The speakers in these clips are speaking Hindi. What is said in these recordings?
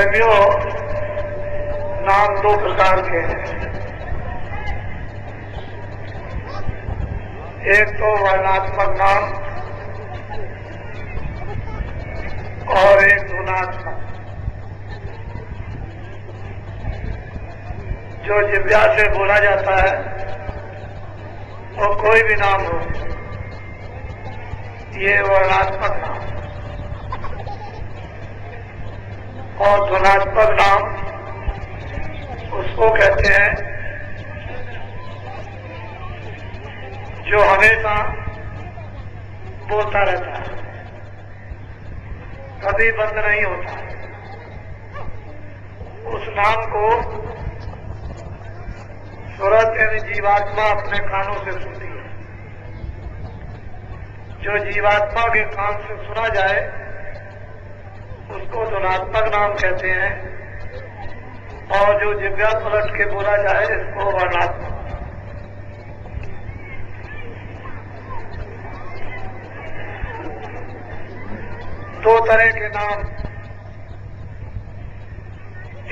प्रेमियों, नाम दो प्रकार के हैं। एक तो वर्णात्मक नाम और एक गुणात्मक। जो जिह्वा से बोला जाता है वो कोई भी नाम हो, ये वर्णात्मक नाम। और गुणात्मक नाम उसको कहते हैं जो हमेशा बोलता रहता है, कभी बंद नहीं होता। उस नाम को सूरत यानी जीवात्मा अपने कानों से सुनती है। जो जीवात्मा के कान से सुना जाए उसको गुणात्मक नाम कहते हैं, और जो जिह्वा पलट के बोला जाए इसको वर्णात्मक। दो तरह के नाम।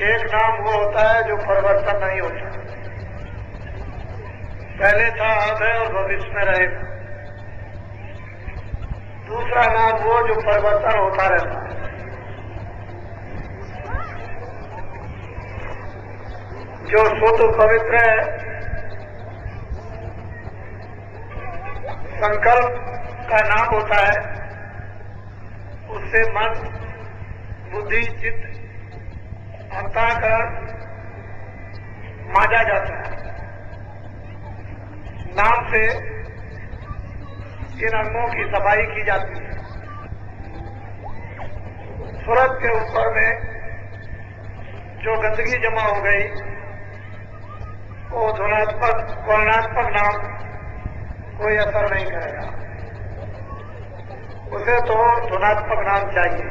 एक नाम वो होता है जो परिवर्तन नहीं होता, पहले था, अब है और भविष्य में रहेगा। दूसरा नाम वो जो परिवर्तन होता रहता है। जो शुद्ध पवित्र है, संकल्प का नाम होता है, उससे मन, बुद्धि, चित्त, अंतःकरण मांजा जाता है। नाम से इन अंगों की सफाई की जाती है। सूरत के ऊपर में जो गंदगी जमा हो गई वो धुनात्मक वर्णात्मक नाम कोई असर नहीं करेगा, उसे तो धुनात्मक नाम चाहिए।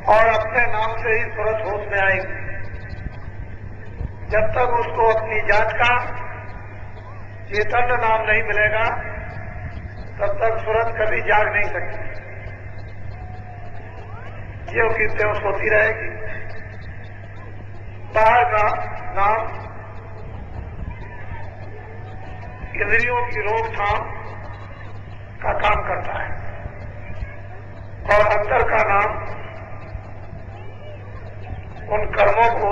और अपने नाम से ही सूरत होश में आएगी। जब तक उसको अपनी जात का चैतन्य नाम नहीं मिलेगा तब तक सूरत कभी जाग नहीं सकती, ज्यों की त्यों सोती रहेगी। बाहर का नाम इंद्रियों की रोकथाम का काम करता है, और अंदर का नाम उन कर्मों को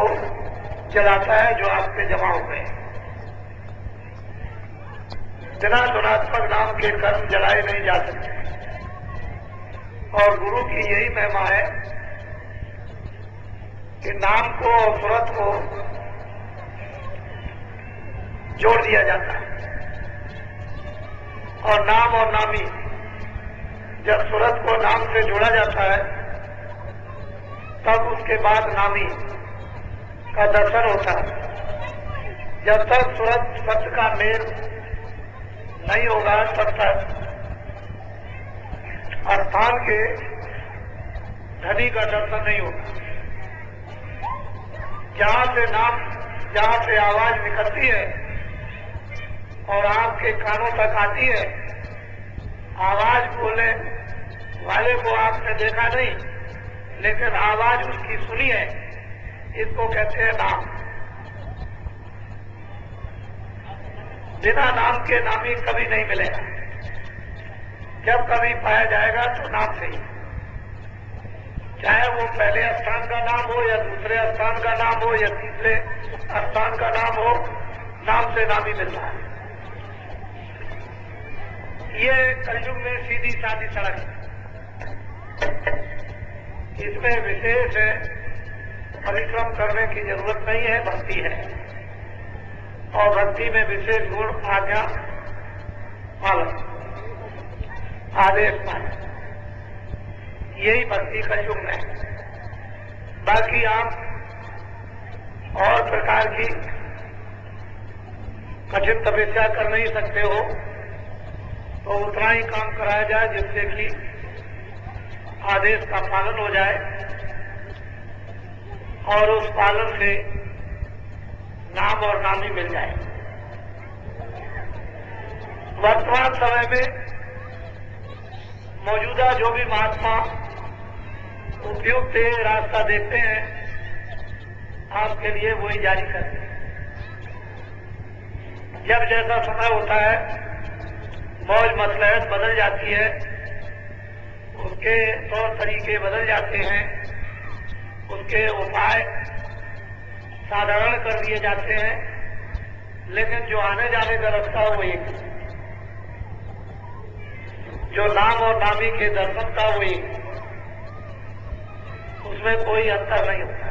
जलाता है जो आप पे जमा हो गए। बिना गुणात्मक नाम के कर्म जलाए नहीं जा सकते। और गुरु की यही महिमा है कि नाम को और सूरत को जोड़ दिया जाता है। और नाम और नामी, जब सूरत को नाम से जोड़ा जाता है तब उसके बाद नामी का दर्शन होता है। जब तक सूरत शब्द का मेल नहीं होगा तब तक स्थान के धनी का दर्शन नहीं होगा। जहां से आवाज निकलती है और आपके कानों तक आती है, आवाज बोलने वाले को आपने देखा नहीं लेकिन आवाज उसकी सुनी है, इसको कहते हैं नाम। बिना नाम के नामी कभी नहीं मिलेगा। जब कभी पाया जाएगा तो नाम से ही, चाहे वो पहले स्थान का नाम हो या दूसरे स्थान का नाम हो या तीसरे स्थान का नाम हो, नाम से नामी मिलता है। ये कलयुग में सीधी सादी सड़क है। इसमें विशेष परिश्रम करने की जरूरत नहीं है, भक्ति है। और भक्ति में विशेष गुण आज्ञा पालन, आदेश पालन, यही भक्ति का युग है। बाकी आप और प्रकार की कठिन तपस्या कर नहीं सकते हो, तो उतना ही काम कराया जाए जिससे कि आदेश का पालन हो जाए और उस पालन से नाम और नामी मिल जाए। वर्तमान समय में मौजूदा जो भी महात्मा उपयुक्त रास्ता देखते हैं, आपके लिए वही जारी करते हैं। जब जैसा समय होता है, मौज मसलहत बदल जाती है, उसके तौर तरीके बदल जाते हैं, उसके उपाय साधारण कर दिए जाते हैं, लेकिन जो आने जाने का रास्ता है वो एक, जो नाम और नामी के दर्शन का वो एक, उसमें कोई अंतर नहीं होता।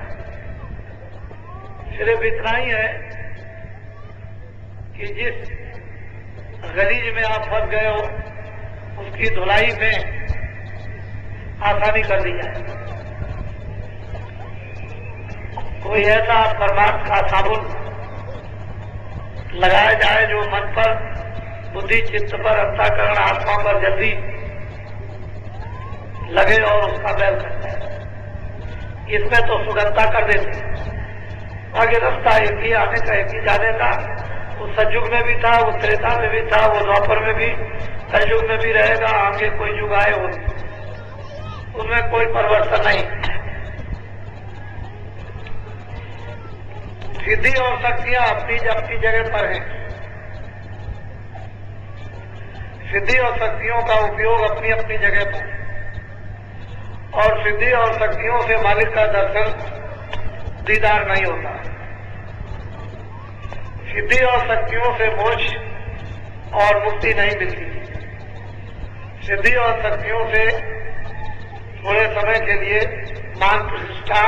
सिर्फ इतना ही है कि जिस गलीज में आप फंस गए हो उसकी धुलाई में आसानी कर दी जाए। कोई ऐसा परमार्थ का साबुन लगाया जाए जो मन पर, बुद्धि, चित्त पर, अंतःकरण, आत्मा पर जल्दी लगे और उसका बैल करता है। इसमें तो सुगंधता कर देते हैं। आगे रास्ता एक ही, आने का एक ही, जाने का। वो सतयुग में भी था, वो त्रेता में भी था, वो द्वापर में भी, कलयुग में भी रहेगा। आगे कोई युग आए उनमें कोई परिवर्तन नहीं। सिद्धि और शक्तियां अपनी अपनी जगह पर हैं। सिद्धि और शक्तियों का उपयोग अपनी अपनी जगह पर, और सिद्धि और शक्तियों से मालिक का दर्शन दीदार नहीं होता। सिद्धि और शक्तियों से मोक्ष और मुक्ति नहीं मिलती। सिद्धि और शक्तियों से थोड़े समय के लिए मान प्रतिष्ठा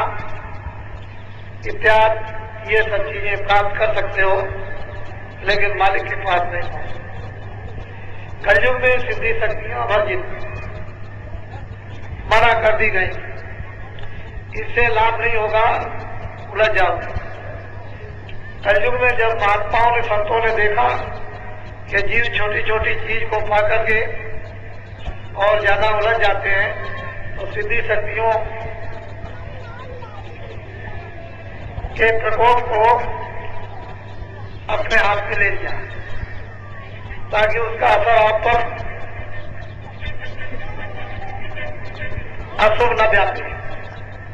इत्यादि ये सब चीजें प्राप्त कर सकते हो, लेकिन मालिक के पास नहीं। कलयुग में सिद्धि शक्तियां वर्जित, मना कर दी गई। इससे लाभ नहीं होगा, उलझ जाओ। कलयुग में जब महात्माओं ने, संतों ने देखा कि जीव छोटी छोटी चीज को पाकर के और ज्यादा उलझ जाते हैं, तो सिद्धि शक्तियों के प्रकोप को अपने हाथ में ले लिया, ताकि उसका असर आप पर अशुभ न व्यापे,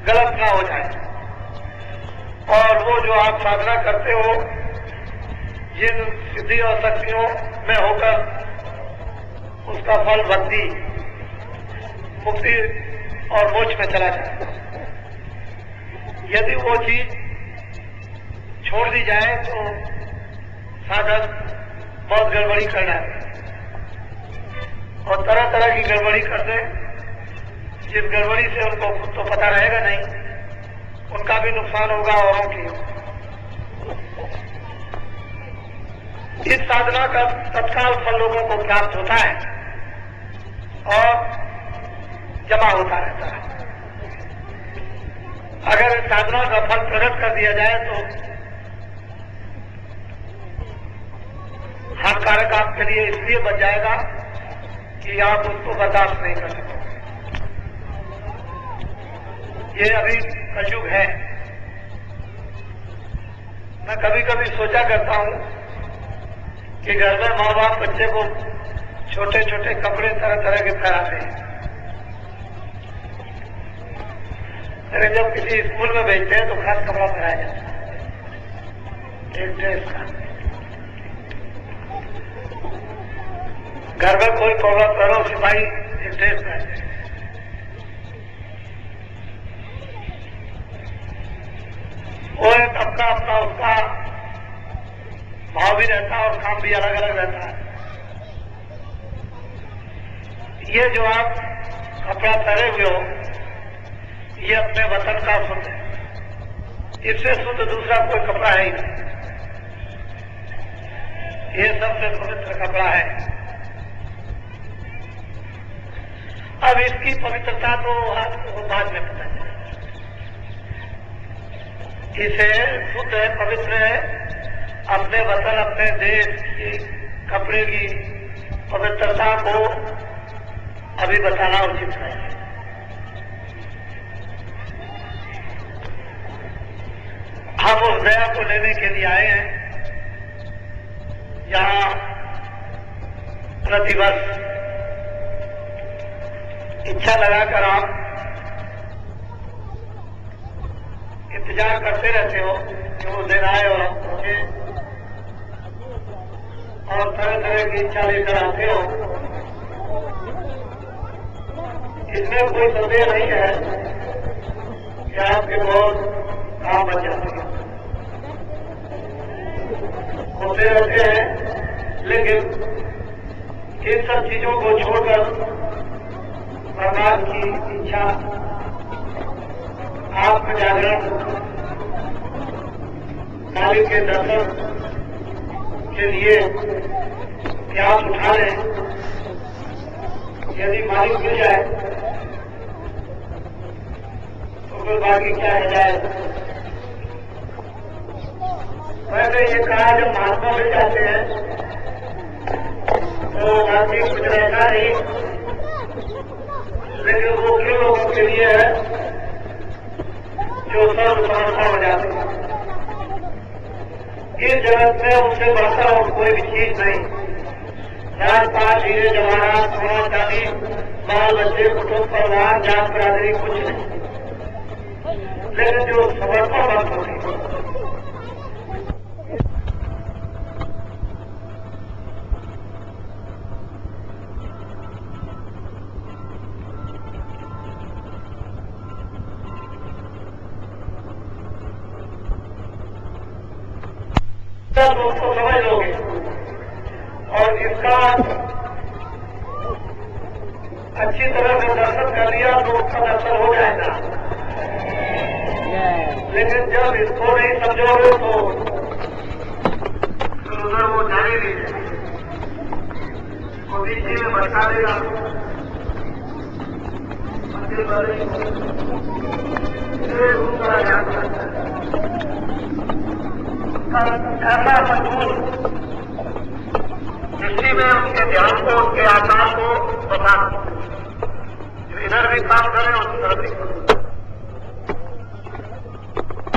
गलत ना हो जाए। और वो जो आप साधना करते हो, जिन सिद्धि और शक्तियों में होकर उसका फल भक्ति, मुक्ति और मोक्ष में चला जाए। यदि वो चीज छोड़ दी जाए तो साधक बहुत गड़बड़ी करना है, और तरह तरह की गड़बड़ी कर दे। जिस गड़बड़ी से उनको खुद तो पता रहेगा नहीं, उनका भी नुकसान होगा, औरों की। इस साधना का तत्काल फल लोगों को प्राप्त होता है और जमा होता रहता है। अगर इस साधना का फल प्रकट कर दिया जाए तो हानिकारक आपके लिए इसलिए बच जाएगा कि आप उसको बर्दाश्त नहीं कर सकते। ये अभी कलयुग है। मैं कभी कभी सोचा करता हूं कि घर में माँ बाप बच्चे को छोटे छोटे कपड़े तरह तरह के पहनाते हैं, लेकिन जब किसी स्कूल में भेजते हैं तो खास कपड़ा पहनाया जाता है, एक ड्रेस का। घर में कोई कपड़ा पहनो, सिपाही एक ड्रेस पहनते हैं। वो एक अपना अपना उसका भाव भी रहता है और काम भी अलग अलग रहता है। ये जो आप कपड़ा पहने हुए हो, ये अपने वतन का शुद्ध है। इससे शुद्ध दूसरा कोई कपड़ा है ही नहीं। ये सबसे पवित्र कपड़ा है। अब इसकी पवित्रता तो आपको बाद में पता चले। इसे शुद्ध है, पवित्र है, अपने वतन, अपने देश की कपड़े की पवित्रता को अभी बताना उचित है। हम उस दया को लेने के लिए आए हैं, जहां प्रतिवर्ष इच्छा लगाकर आप इंतजार करते रहते हो कि वो दिन आए और हम पहुंचे, और तरह तरह की इच्छा लेकर आते हो। इसमें कोई संदेह नहीं है कि आपके बहुत काम बच जाते हैं, होते रहते हैं, लेकिन इन सब चीजों को छोड़कर भगवान की इच्छा, आत्मजागरण, मालिक के दर्शन के लिए प्यास उठा लें। यदि मालिक मिल जाए तो फिर बाकी क्या रह जाए। मैंने ये कहा जब महात्मा मिल जाते हैं तो बाकी कुछ रहता नहीं, लेकिन वो क्यों लोगों के लिए है जो सर्व समर्पण हो जाते हैं। इस जगत में उनसे बढ़कर और कोई भी चीज नहीं। जात पात, हीरे जवाहरात, सोना चांदी, बाल बच्चे, कुटुंब परिवार, जात बिरादरी कुछ नहीं, लेकिन जो समर्पण मत होगी। दोस्तों समझ लोगे और इसका अच्छी तरह से दर्शन कर लिया तो उसका दर्शन हो जाएगा। लेकिन जब इसको नहीं समझोगे तो उधर वो जाने नहीं वो बीच में बता देगा। ऐसा मजबूर दृष्टि में उनके ध्यान को, उनके आचार को बता, इधर भी काम करें और उधर भी करें।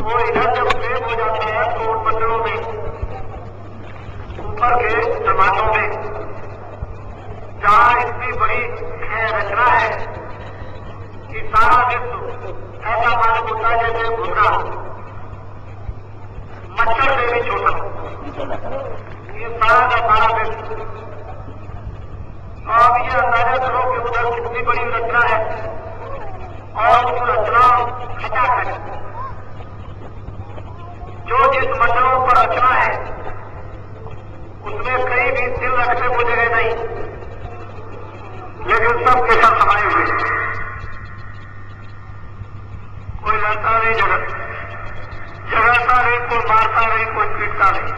वो इधर जब प्रेम हो जाता है तो उन मंदिरों में, ऊपर के जमानों में, जहाँ इतनी बड़ी रचना है कि सारा विश्व ऐसा मालूम होता है जैसे घुटना मच्छर से भी छोटा। ये सारा का सारा विश्व, अब ये अंदाजा करो कि उधर कितनी बड़ी रचना है और उस रचना हटा कर जो जिस मच्छरों पर रचना है उसमें कहीं भी दिल रखने को जगह नहीं, लेकिन सब के सब समाये हुए, कोई लड़ता नहीं, जगड़ता नहीं, कोई मारता नहीं, कोई पीटता नहीं।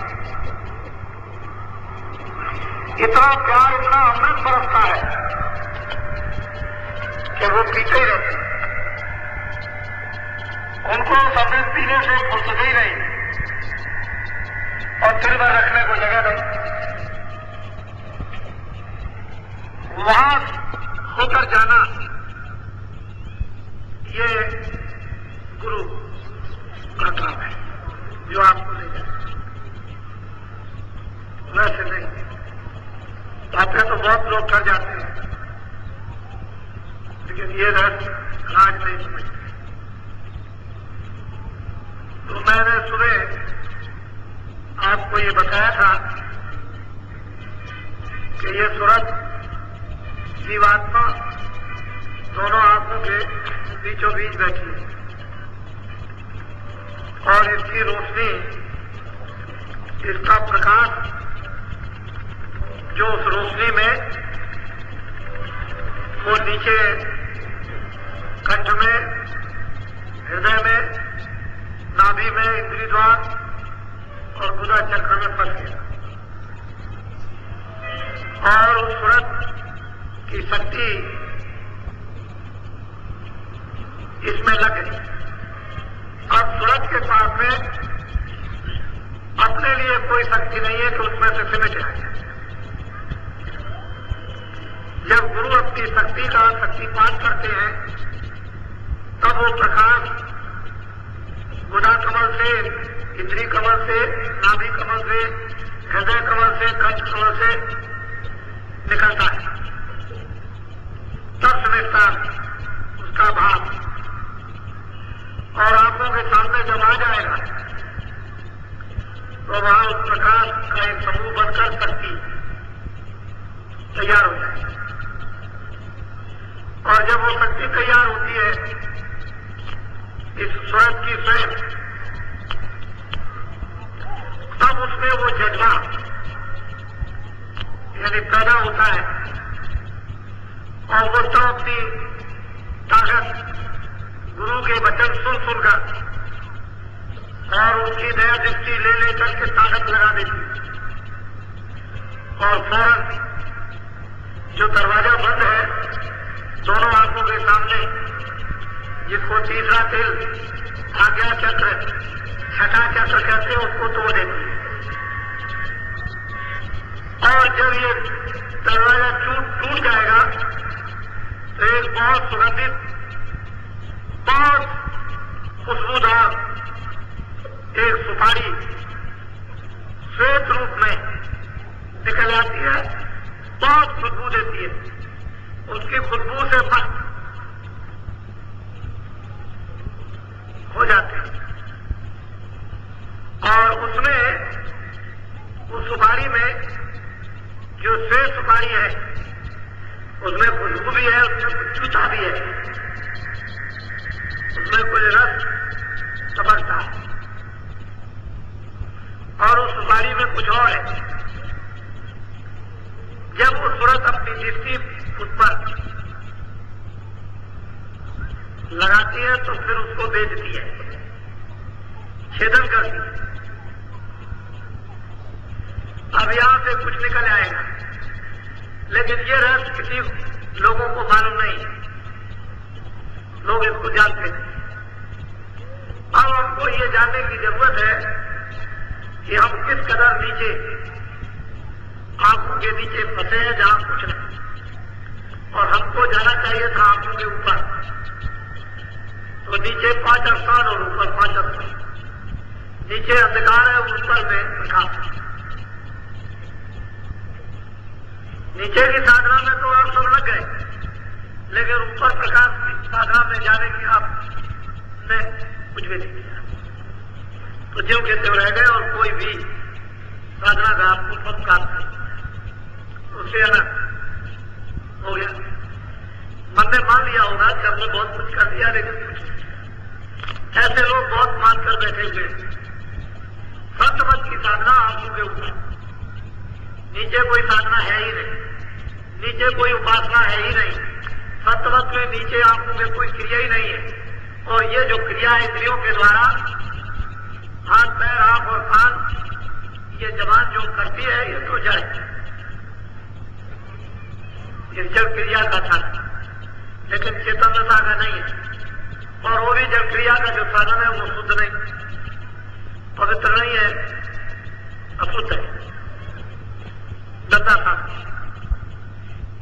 इतना प्यार, इतना अमृत बरसता है कि वो पीते ही रहते। उनको अमृत पीने से फुर्सत ही नहीं और दिल में रखने को जगह नहीं। वहां होकर जाना ये गुरु का काम है जो आपको ले जाए, वैसे नहीं। बातें तो बहुत लोग कर जाते हैं, लेकिन ये रहस्य आज नहीं समझते। तो मैंने सुबह आपको ये बताया था कि ये सूरत जीवात्मा दोनों आंखों के बीचों बीच बैठी है और इसकी रोशनी, इसका प्रकाश जो उस रोशनी में वो नीचे कंठ में, हृदय में, नाभि में, इंद्रिय द्वार और गुदा चक्र में फंस गया और उस सूरत की शक्ति इसमें लग गई। अब सूरत के पास में अपने लिए कोई शक्ति नहीं है कि उसमें से सिमट जाए। जब गुरु अपनी शक्ति का शक्तिपात करते हैं तब वो प्रकाश गुदा कमल से, इंद्रिय कमल से, नाभि कमल से, हृदय कमल से, कंठ कमल से निकलता है। तब समझता उसका भाव और आंखों के सामने जब आ जाएगा तो वहां उस प्रकाश का एक समूह बनकर शक्ति तैयार हो जाएगी। और जब वो शक्ति तैयार होती है इस सूरज की स्वयं, तब उसमें वो जज्बा यानी पैदा होता है और वो तो अपनी ताकत गुरु के वचन सुन सुनकर और उसकी नया दृष्टि ले लेकर के ताकत लगा देती और फौरन जो दरवाजा बंद है दोनों आंखों के सामने, जिसको तीसरा तिल आज्ञा चक्र छठा चक्र कहते हैं, उसको तोड़ देती है। और जब ये दरवाजा टूट जाएगा तो एक बहुत सुगंधित, बहुत खुशबूदार एक सुपारी श्वेत रूप में निकल आती है, बहुत खुशबू देती है। उसकी खुशबू से मस्त हो जाते हैं और उसमें उस सुपारी में जो श्वेत सुपारी है उसमें खुशबू भी है, उसमें कुछ चूता भी है, उसमें कुछ रस चमकता है और उस सुपारी में कुछ और है। जब वो सूरत अपनी दृष्टि उस पर लगाती है तो फिर उसको बेचती है, छेदन करती है। अब यहां से कुछ निकल आएगा, लेकिन ये रहस्य किसी लोगों को मालूम नहीं, लोग इसको जानते नहीं। अब हमको ये जानने की जरूरत है कि हम किस कदर नीचे, आंखों के नीचे फंसे हैं जहां कुछ नहीं, और हमको जाना चाहिए था आंखों के ऊपर। तो नीचे 5 स्थान और ऊपर 5 स्थान, नीचे अंधकार है, ऊपर में प्रकाश। नीचे की साधना में तो आप सब लग गए, लेकिन ऊपर प्रकाश की साधना में जाने की आपने कुछ भी नहीं किया, तो ज्यों के त्यों रह गए और कोई भी साधना का आपको सब काम उससे अलग हो गया। मन ने मान लिया होगा कि हमने बहुत कुछ कर दिया, लेकिन कुछ ऐसे लोग बहुत मान कर बैठे हुए। सत्यवत की साधना आंखों के ऊपर, नीचे कोई साधना है ही नहीं, नीचे कोई उपासना है ही नहीं। सत्यवत में नीचे आंखों में कोई क्रिया ही नहीं है। और ये जो क्रिया है इंद्रियों के द्वारा, हाथ पैर आंख और कान, ये जबान जो करती है, ये तो जड़ है, ये जड़ क्रिया का था, लेकिन चेतनता का नहीं है। और वो भी जड़ क्रिया का जो साधन है वो शुद्ध नहीं, पवित्र नहीं है, अशुद्ध है, गंदा था।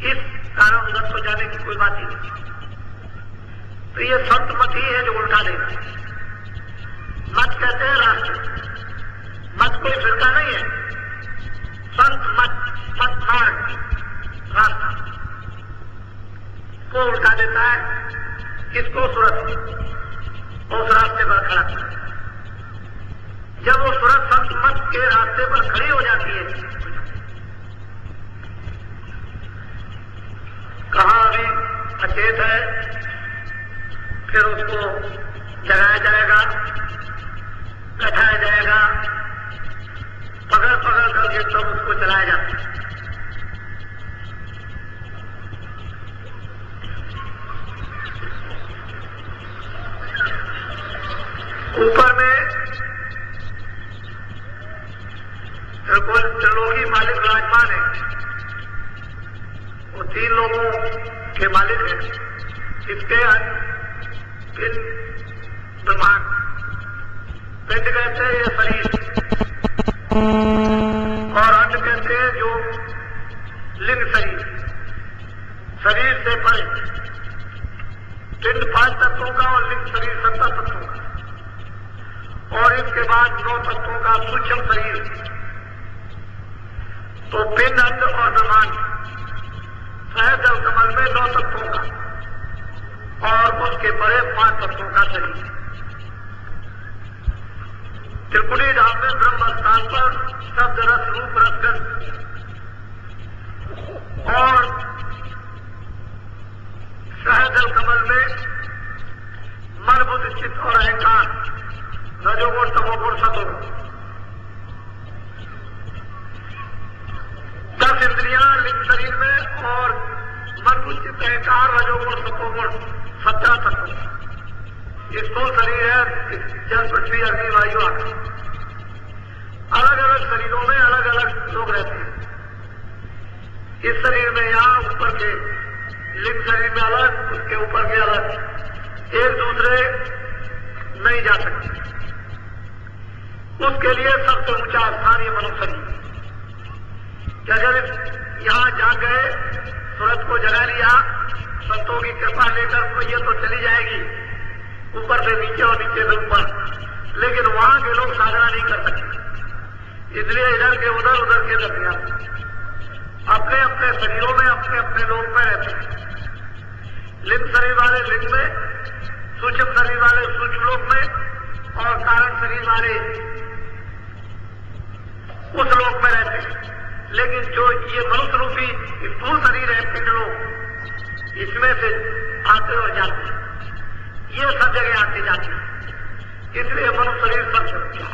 इस कारण उधर को जाने की कोई बात ही नहीं। तो ये संत मत ही है जो उल्टा देगा। मत कहते हैं राष्ट्र, मत कोई फिरका नहीं है, संत मत, मत मार्ग, रास्ता को उल्टा देता है। किसको? सूरत, उस रास्ते पर खड़ा। जब वो सूरत संत मत के रास्ते पर खड़ी हो जाती है, कहाँ अभी अचेत है, फिर उसको जगाया जाएगा, बैठाया जाएगा, पकड़ पकड़ करके तब उसको चलाया जाता है। ऊपर में त्रिलोकी मालिक विराजमान है, वो 3 लोगों के मालिक हैं। इसके पिंड ब्रह्मांड, पिंड कहते हैं ये शरीर, और अंड कहते हैं जो लिंग शरीर, शरीर से परे। पिंड 5 तत्वों का और लिंग शरीर 70 तत्वों का, और इसके बाद 9 तत्वों का सूक्ष्म शरीर। तो पिंड, अंड और ब्रह्मांड सहज जल कमल में 9 तत्वों का, और उसके परे 5 तत्वों का शरीर। त्रिपुटी धाम में ब्रह्म स्थान पर शब्द रस रूप रसगंध और सहजल कमल में मन बुद्धि चित्त और अहंकार रजोगुण तमोगुण सतोगुण 10 इंद्रियां लिंग शरीर में और मन बुद्धि चित्त अहंकार रजोगुण सतोगुण 17 तत्व। ये स्थूल शरीर है, जल पृथ्वी अग्नि वायु आकाश। अलग अलग शरीरों में अलग अलग लोग रहते हैं। इस शरीर में यहां ऊपर के लिंग शरीर में अलग, उसके ऊपर के अलग, एक दूसरे नहीं जा सकते। उसके लिए सबसे ऊंचा स्थान ये मनुष्य शरीर कि अगर यहां जा गए, सूरज को जगा लिया, संतों की कृपा लेकर तो ये तो चली जाएगी ऊपर से नीचे और नीचे से ऊपर, लेकिन वहां के लोग साधना नहीं कर सकते। इसलिए इधर के उधर, उधर के इधर अपने अपने शरीरों में अपने अपने लोक में रहते हैं। लिंग शरीर वाले लिंग में, सूक्ष्म शरीर वाले सूक्ष्म लोक में और कारण शरीर वाले उस लोक में रहते हैं। लेकिन जो ये मनुष्य रूपी स्थूल शरीर है, पिंड लोग, इसमें से आते और जाते हैं, ये सब जगह आते जाते हैं। इसलिए मनुष्य शरीर सबसे ऊंचा,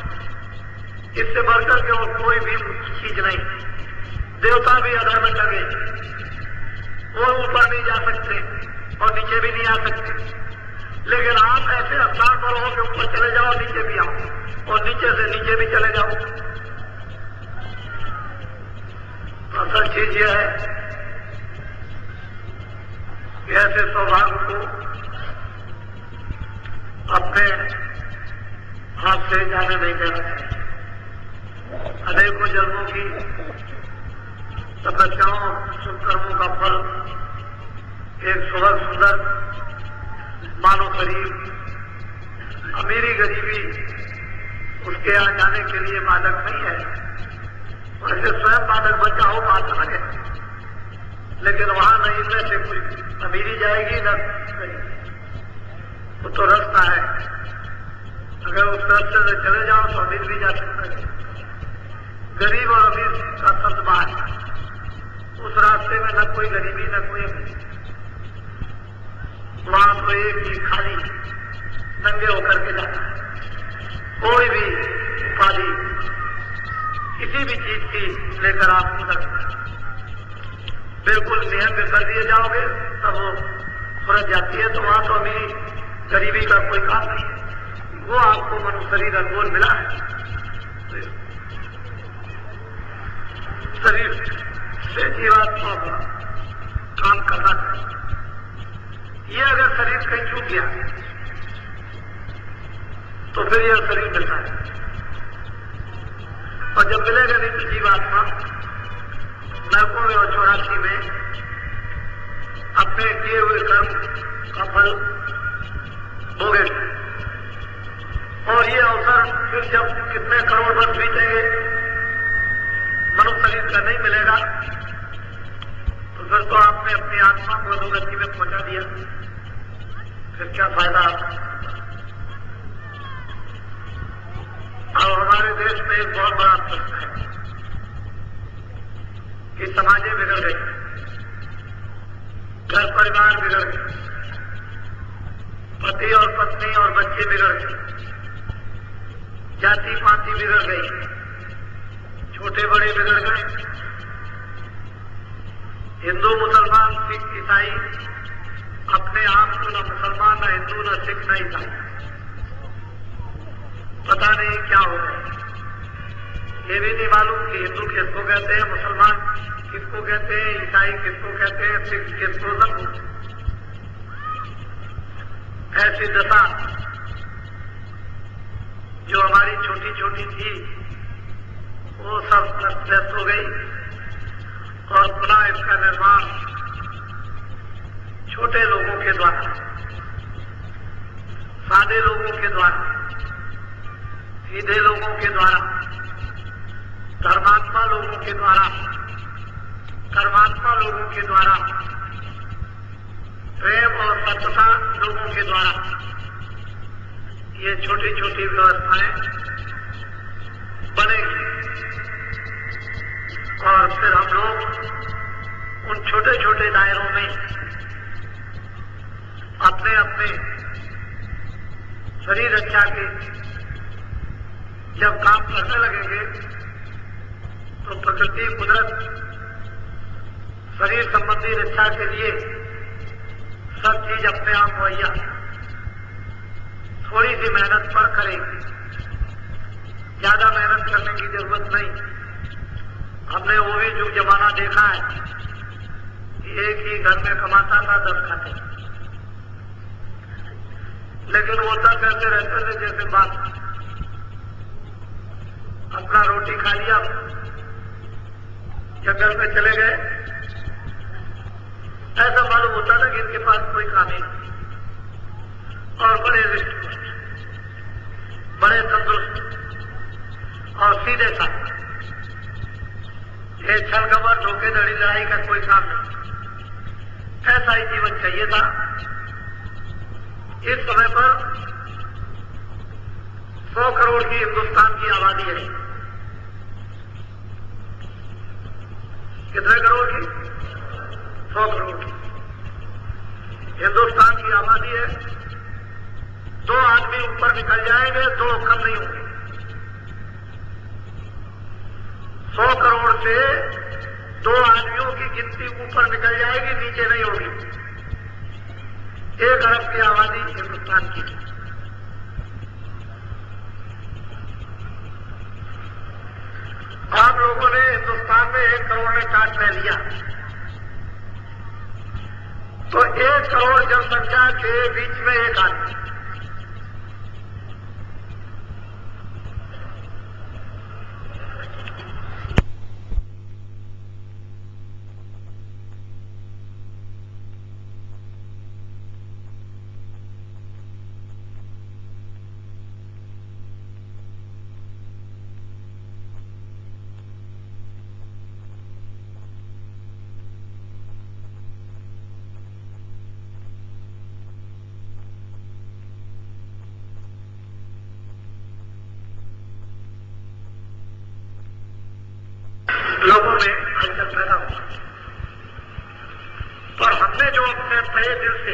इससे बढ़कर के और कोई भी चीज नहीं। देवता भी अधर में लगे, वो ऊपर नहीं जा सकते और नीचे भी नहीं आ सकते। लेकिन आप ऐसे स्थान पर हो कि ऊपर चले जाओ, नीचे भी आओ और नीचे से नीचे भी चले जाओ। असल चीज यह है कि ऐसे सौभाग्य को अपने हाथ से जाने नहीं देना चाहिए। अनेकों जन्मों की तपस्याओं कर्मों का फल एक सुबह सुंदर मानव शरीर, अमीरी गरीबी उसके आ जाने के लिए बाधक नहीं है। वैसे स्वयं बाधक बन जाओ बात अलग है, लेकिन वहां नहीं, इनमें से कोई अमीरी जाएगी न वो तो रास्ता है। अगर उस रास्ते से चले जाओ तो अमीर भी जा सकता है। गरीब और अमीर का शब्द बात है, उस रास्ते में न कोई गरीबी न कोई अमीरी, वहां तो एक ही खाली नंगे होकर के जाता है। कोई भी उपाधि किसी भी चीज की लेकर आप उधर बिल्कुल निहंग कर दिए जाओगे तब वो फुरत जाती है। तो वहां तो अमीरी गरीबी का कोई काम नहीं है। वो आपको मनुष्य शरीर अनमोल मिला है, शरीर से जीवात्मा का काम करना चाहिए। ये अगर शरीर कहीं छूट गया तो फिर यह शरीर मिलता है, और जब मिलेगा नहीं तो जीवात्मा नरकों में और 84 में अपने किए हुए कर्म का फल भोगेगा। और ये अवसर फिर जब कितने करोड़ वर्ष बीतेंगे मनुष्य शरीर का नहीं मिलेगा, तो फिर तो आपने अपनी आत्मा को अधोगति में पहुंचा दिया, फिर क्या फायदा। और हमारे देश में एक बहुत बड़ा प्रश्न है कि समाजें बिगड़ गई, घर परिवार बिगड़ गए, पति और पत्नी और बच्चे बिगड़ गए, जाति पाति बिगड़ गई, छोटे बड़े बिगड़ गए, हिंदू मुसलमान सिख ईसाई अपने आप को न मुसलमान न हिंदू न सिख न ईसाई, पता नहीं क्या हो रहा है। ये भी नहीं मालूम कि हिंदू किसको कहते हैं, मुसलमान किसको कहते हैं, ईसाई किसको कहते हैं, सिख किसको सब। ऐसी दशा जो हमारी छोटी छोटी थी वो सब नष्ट हो गई, और पुनः इसका निर्माण छोटे लोगों के द्वारा, सादे लोगों के द्वारा, सीधे लोगों के द्वारा, धर्मात्मा लोगों के द्वारा, कर्मात्मा लोगों के द्वारा, प्रेम और सत्यता लोगों के द्वारा ये छोटी छोटी व्यवस्थाएं और फिर हम लोग उन छोटे छोटे दायरों में अपने अपने शरीर रक्षा के जब काम करने लगेंगे तो प्रकृति कुदरत शरीर संबंधी रक्षा के लिए सब चीज अपने आप मुहैया, थोड़ी सी मेहनत पर करेगी, ज्यादा मेहनत करने की जरूरत नहीं। हमने वो भी जो जमाना देखा है, एक ही घर में कमाता था 10 खाते, लेकिन वो 10 ऐसे रहते थे जैसे बात, अपना रोटी खा लिया, जंगल में चले गए, ऐसा मालूम होता था कि इनके पास कोई काम ही नहीं, और बड़े रिष्ट, बड़े तंदुरुस्त और सीधे साथ, ये छल कपट धोखेधड़ी लड़ाई का कोई काम नहीं, ऐसा ही जीवन चाहिए था। इस समय पर 100 करोड़ की हिंदुस्तान की आबादी है। कितने करोड़ की? 100 करोड़ की हिंदुस्तान की आबादी है। 2 आदमी ऊपर निकल जाएंगे, 2 कम नहीं होंगे। 100 करोड़ से 2 आदमियों की गिनती ऊपर निकल जाएगी, नीचे नहीं होगी। 1 अरब की आबादी हिंदुस्तान की। आप लोगों ने हिंदुस्तान में 1 करोड़ ने काट ले लिया, तो 1 करोड़ जनसंख्या के बीच में एक आदमी, लोगों में हलचल पैदा हुआ। पर हमने जो अपने तहे दिल से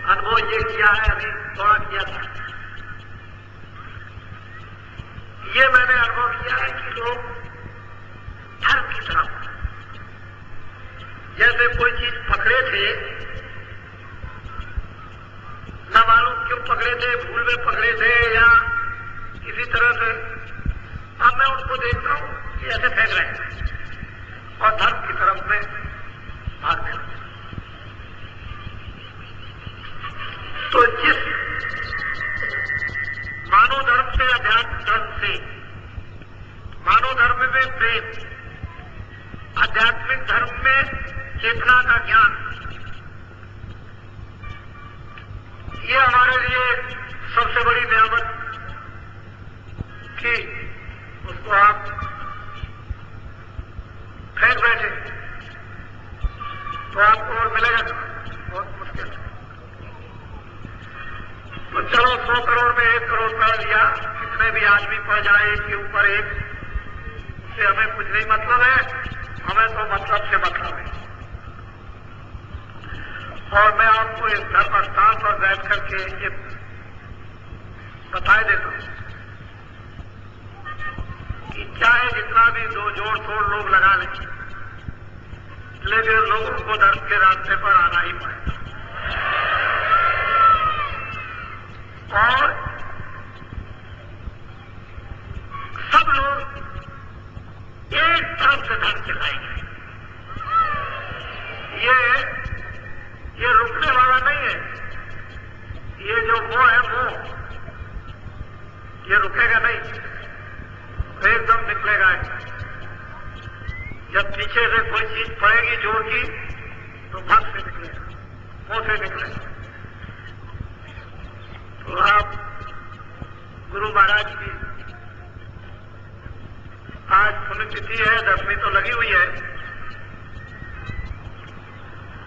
अनुभव ये किया है, अभी थोड़ा किया था, ये मैंने अनुभव किया है कि लोग धर्म की तरफ, जैसे कोई चीज पकड़े थे, न मालूम क्यों पकड़े थे, भूल में पकड़े थे या किसी तरह से, अब मैं उनको देखता हूं कि ऐसे फेंक रहे हैं और धर्म की तरफ में भाग रहे हैं। तो जिस मानव धर्म से, अध्यात्म धर्म से, मानव धर्म में प्रेम, आध्यात्मिक धर्म में चेतना का ज्ञान, ये हमारे लिए सबसे बड़ी नियामत थी। उसको आप फेंक बैठे तो आपको और मिलेगा बहुत मुश्किल। तो चलो 100 करोड़ में 1 करोड़ कर लिया, कितने भी आदमी पड़ जाए, एक के ऊपर एक, उससे हमें कुछ नहीं मतलब है, हमें तो मतलब से मतलब है। और मैं आपको इस धर्म स्थान पर बैठ करके ये बताए देता हूं कि चाहे जितना भी 2 जोड़ तोड़ लोग लगा लें, लेकिन लोगों को धर्म के रास्ते पर आना ही पड़ेगा। और सब लोग एक तरफ से धर्म चलाएंगे। ये रुकने वाला नहीं है। ये जो मोह है, मोह, ये रुकेगा नहीं, एकदम निकलेगा। जब पीछे से कोई चीज पड़ेगी जोर की, तो भक्त से निकलेगा, मुंह से निकलेगा। तो आप गुरु महाराज की आज पुण्यतिथि है, 10वीं तो लगी हुई है,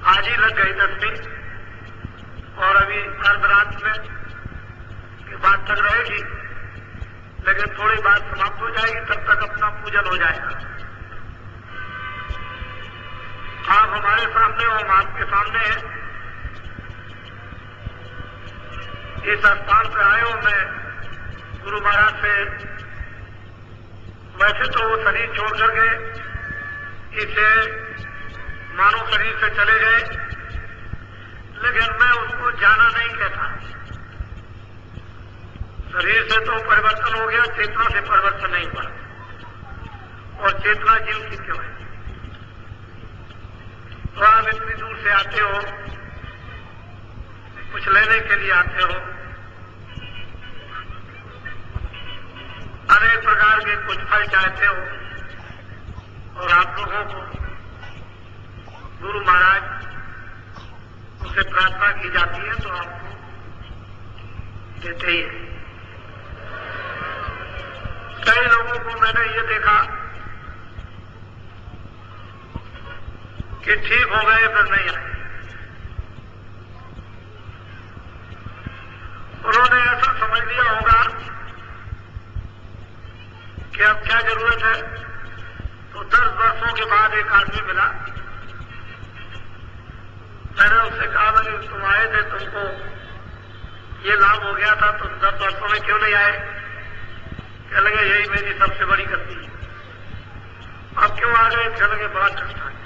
आज ही लग गई 10वीं, और अभी अर्धरात में की बात तक रहेगी, लेकिन थोड़ी बात समाप्त हो जाएगी, तब तक अपना पूजन हो जाएगा। आप हमारे सामने हो, हम आपके सामने हैं। इस स्थान पे आए हो, मैं गुरु महाराज से, वैसे तो वो शरीर छोड़ कर गए, इसे मानव शरीर से चले गए, लेकिन मैं उसको जाना नहीं कहता। शरीर से तो परिवर्तन हो गया, चेतना से परिवर्तन नहीं हुआ, और चेतना जीव की क्यों है। तो आप इतनी दूर से आते हो, कुछ लेने के लिए आते हो, अनेक प्रकार के कुछ फल चाहते हो, और आप लोगों को गुरु महाराज उनसे प्रार्थना की जाती है तो आपको देते ही है। कई लोगों को मैंने ये देखा कि ठीक हो गए फिर नहीं आए। उन्होंने ऐसा समझ लिया होगा कि अब क्या जरूरत है। तो 10 वर्षों के बाद एक आदमी मिला, मैंने उससे कहा भाई तुम आए थे, तुमको ये लाभ हो गया था, तुम 10 वर्षों में क्यों नहीं आए? कह लगे यही मेरी सबसे बड़ी गलती है। अब क्यों आ गए? कह लगे बड़ा कष्ट है।